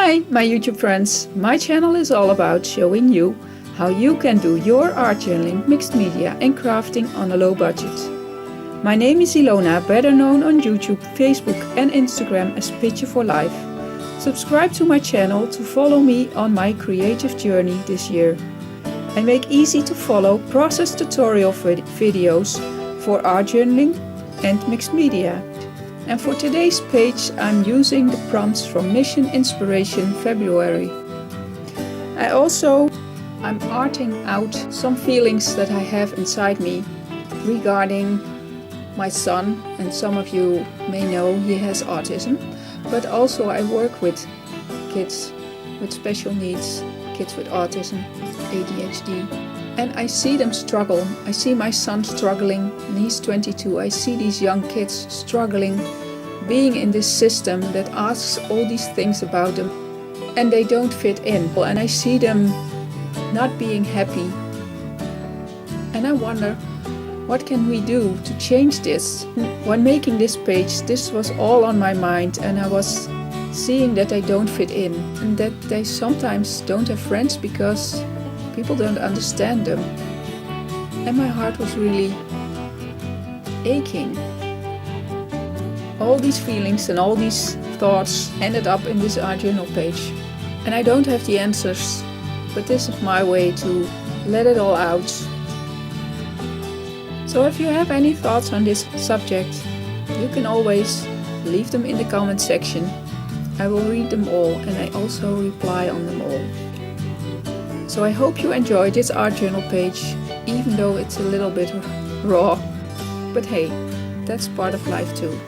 Hi, my YouTube friends. My channel is all about showing you how you can do your art journaling, mixed media and crafting on a low budget. My name is Ilona, better known on YouTube, Facebook and Instagram as Picture for Life. Subscribe to my channel to follow me on my creative journey this year. I make easy to follow process tutorial videos for art journaling and mixed media. And for today's page I'm using the prompts from Mission Inspiration February. I'm arting out some feelings that I have inside me regarding my son, and some of you may know he has autism, but also I work with kids with special needs, kids with autism, ADHD, and I see them struggle. I see my son struggling, and he's 22. I see these young kids struggling, being in this system that asks all these things about them, and they don't fit in. And I see them not being happy. And I wonder, what can we do to change this? When making this page, this was all on my mind, and I was seeing that they don't fit in, and that they sometimes don't have friends because people don't understand them. And my heart was really aching. All these feelings and all these thoughts ended up in this art journal page. And I don't have the answers, but this is my way to let it all out. So if you have any thoughts on this subject, you can always leave them in the comment section. I will read them all, and I also reply on them all. So I hope you enjoyed this art journal page, even though it's a little bit raw. But hey, that's part of life too.